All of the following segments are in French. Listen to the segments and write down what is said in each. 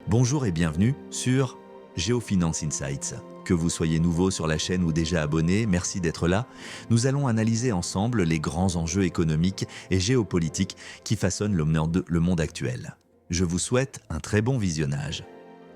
Bonjour et bienvenue sur Géofinance Insights. Que vous soyez nouveau sur la chaîne ou déjà abonné, merci d'être là. Nous allons analyser ensemble les grands enjeux économiques et géopolitiques qui façonnent le monde actuel. Je vous souhaite un très bon visionnage.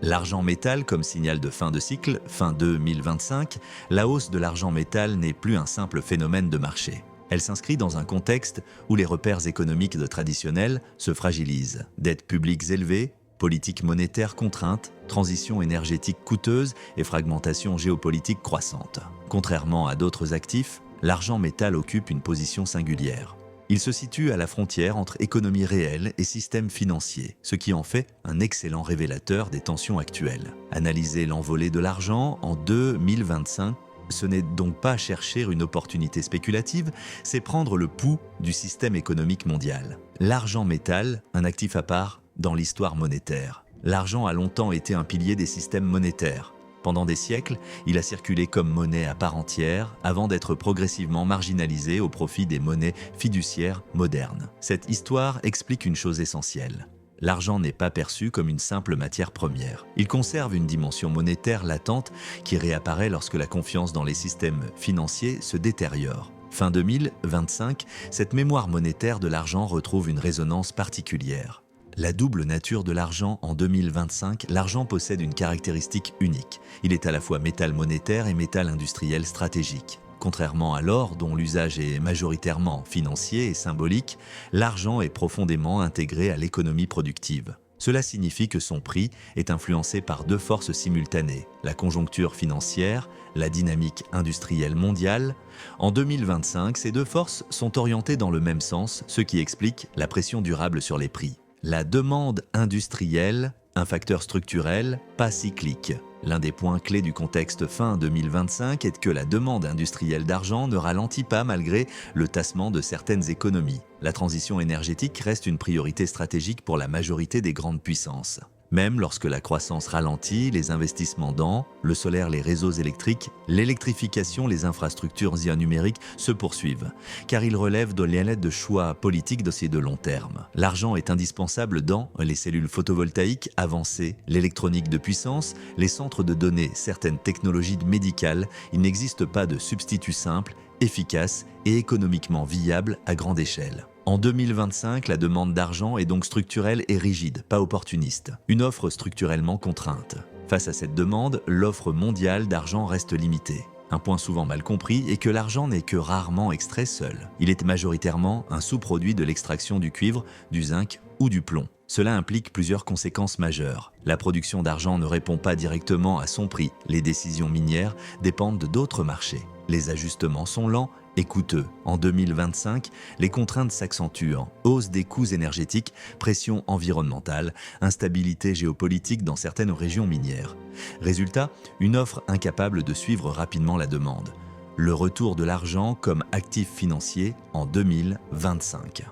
L'argent métal comme signal de fin de cycle, fin 2025, la hausse de l'argent métal n'est plus un simple phénomène de marché. Elle s'inscrit dans un contexte où les repères économiques traditionnels se fragilisent. Dettes publiques élevées, politique monétaire contrainte, transition énergétique coûteuse et fragmentation géopolitique croissante. Contrairement à d'autres actifs, l'argent métal occupe une position singulière. Il se situe à la frontière entre économie réelle et système financier, ce qui en fait un excellent révélateur des tensions actuelles. Analyser l'envolée de l'argent en 2025, ce n'est donc pas chercher une opportunité spéculative, c'est prendre le pouls du système économique mondial. L'argent métal, un actif à part dans l'histoire monétaire. L'argent a longtemps été un pilier des systèmes monétaires. Pendant des siècles, il a circulé comme monnaie à part entière avant d'être progressivement marginalisé au profit des monnaies fiduciaires modernes. Cette histoire explique une chose essentielle. L'argent n'est pas perçu comme une simple matière première. Il conserve une dimension monétaire latente qui réapparaît lorsque la confiance dans les systèmes financiers se détériore. Fin 2025, cette mémoire monétaire de l'argent retrouve une résonance particulière. La double nature de l'argent en 2025, l'argent possède une caractéristique unique. Il est à la fois métal monétaire et métal industriel stratégique. Contrairement à l'or, dont l'usage est majoritairement financier et symbolique, l'argent est profondément intégré à l'économie productive. Cela signifie que son prix est influencé par deux forces simultanées, la conjoncture financière, la dynamique industrielle mondiale. En 2025, ces deux forces sont orientées dans le même sens, ce qui explique la pression durable sur les prix. La demande industrielle, un facteur structurel, pas cyclique. L'un des points clés du contexte fin 2025 est que la demande industrielle d'argent ne ralentit pas malgré le tassement de certaines économies. La transition énergétique reste une priorité stratégique pour la majorité des grandes puissances. Même lorsque la croissance ralentit, les investissements dans le solaire, les réseaux électriques, l'électrification, les infrastructures numériques se poursuivent, car ils relèvent de l'aide de choix politiques de long terme. L'argent est indispensable dans les cellules photovoltaïques avancées, l'électronique de puissance, les centres de données, certaines technologies médicales. Il n'existe pas de substitut simple, efficace et économiquement viable à grande échelle. En 2025, la demande d'argent est donc structurelle et rigide, pas opportuniste. Une offre structurellement contrainte. Face à cette demande, l'offre mondiale d'argent reste limitée. Un point souvent mal compris est que l'argent n'est que rarement extrait seul. Il est majoritairement un sous-produit de l'extraction du cuivre, du zinc ou du plomb. Cela implique plusieurs conséquences majeures. La production d'argent ne répond pas directement à son prix. Les décisions minières dépendent d'autres marchés. Les ajustements sont lents et coûteux. En 2025, les contraintes s'accentuent. Hausse des coûts énergétiques, pression environnementale, instabilité géopolitique dans certaines régions minières. Résultat, une offre incapable de suivre rapidement la demande. Le retour de l'argent comme actif financier en 2025.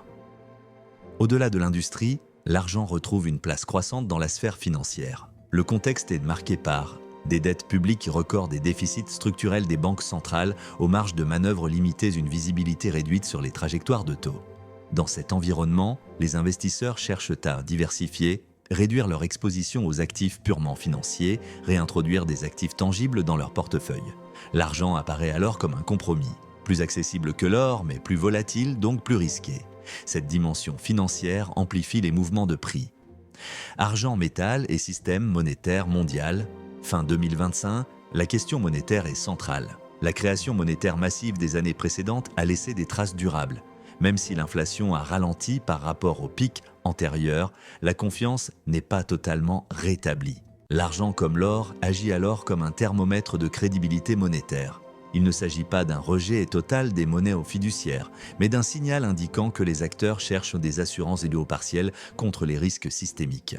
Au-delà de l'industrie, l'argent retrouve une place croissante dans la sphère financière. Le contexte est marqué par des dettes publiques records, des déficits structurels des banques centrales, aux marges de manœuvre limitées, une visibilité réduite sur les trajectoires de taux. Dans cet environnement, les investisseurs cherchent à diversifier, réduire leur exposition aux actifs purement financiers, réintroduire des actifs tangibles dans leur portefeuille. L'argent apparaît alors comme un compromis, plus accessible que l'or, mais plus volatile, donc plus risqué. Cette dimension financière amplifie les mouvements de prix. Argent, métal et système monétaire mondial. Fin 2025, la question monétaire est centrale. La création monétaire massive des années précédentes a laissé des traces durables. Même si l'inflation a ralenti par rapport au pic antérieur, la confiance n'est pas totalement rétablie. L'argent comme l'or agit alors comme un thermomètre de crédibilité monétaire. Il ne s'agit pas d'un rejet total des monnaies aux fiduciaires, mais d'un signal indiquant que les acteurs cherchent des assurances partielles contre les risques systémiques.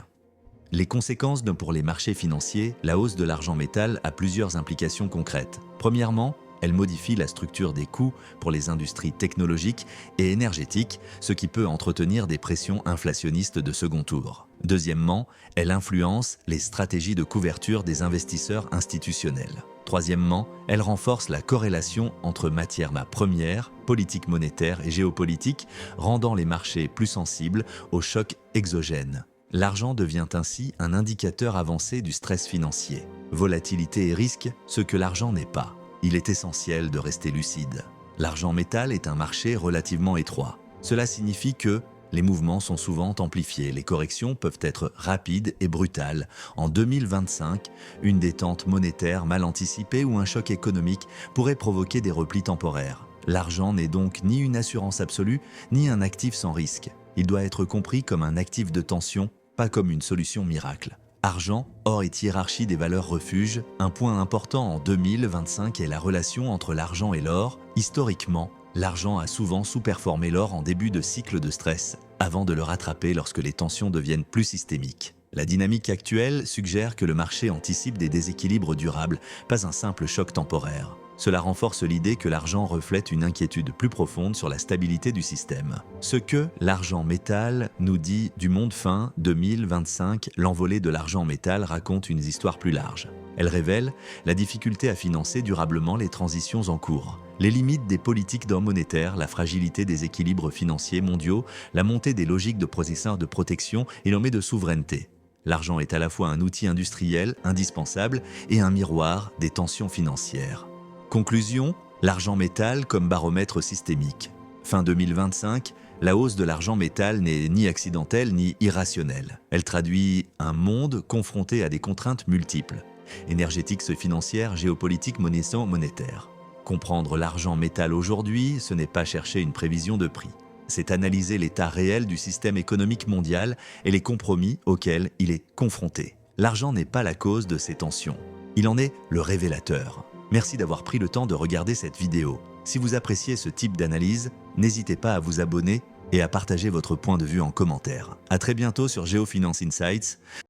Les conséquences pour les marchés financiers, la hausse de l'argent métal a plusieurs implications concrètes. Premièrement, elle modifie la structure des coûts pour les industries technologiques et énergétiques, ce qui peut entretenir des pressions inflationnistes de second tour. Deuxièmement, elle influence les stratégies de couverture des investisseurs institutionnels. Troisièmement, elle renforce la corrélation entre matières premières, politique monétaire et géopolitique, rendant les marchés plus sensibles aux chocs exogènes. L'argent devient ainsi un indicateur avancé du stress financier. Volatilité et risque, ce que l'argent n'est pas. Il est essentiel de rester lucide. L'argent métal est un marché relativement étroit. Cela signifie que les mouvements sont souvent amplifiés, les corrections peuvent être rapides et brutales. En 2025, une détente monétaire mal anticipée ou un choc économique pourrait provoquer des replis temporaires. L'argent n'est donc ni une assurance absolue, ni un actif sans risque. Il doit être compris comme un actif de tension, pas comme une solution miracle. Argent, or et hiérarchie des valeurs refuge. Un point important en 2025 est la relation entre l'argent et l'or. Historiquement, l'argent a souvent sous-performé l'or en début de cycle de stress, avant de le rattraper lorsque les tensions deviennent plus systémiques. La dynamique actuelle suggère que le marché anticipe des déséquilibres durables, pas un simple choc temporaire. Cela renforce l'idée que l'argent reflète une inquiétude plus profonde sur la stabilité du système. Ce que l'argent métal nous dit du monde fin 2025, l'envolée de l'argent métal raconte une histoire plus large. Elle révèle la difficulté à financer durablement les transitions en cours, les limites des politiques d'ordre monétaire, la fragilité des équilibres financiers mondiaux, la montée des logiques de processeurs de protection et l'homme de souveraineté. L'argent est à la fois un outil industriel indispensable et un miroir des tensions financières. Conclusion, l'argent métal comme baromètre systémique. Fin 2025, la hausse de l'argent métal n'est ni accidentelle ni irrationnelle. Elle traduit un monde confronté à des contraintes multiples, énergétiques, financières, géopolitiques, monétaires. Comprendre l'argent métal aujourd'hui, ce n'est pas chercher une prévision de prix. C'est analyser l'état réel du système économique mondial et les compromis auxquels il est confronté. L'argent n'est pas la cause de ces tensions. Il en est le révélateur. Merci d'avoir pris le temps de regarder cette vidéo. Si vous appréciez ce type d'analyse, n'hésitez pas à vous abonner et à partager votre point de vue en commentaire. À très bientôt sur Géofinance Insights.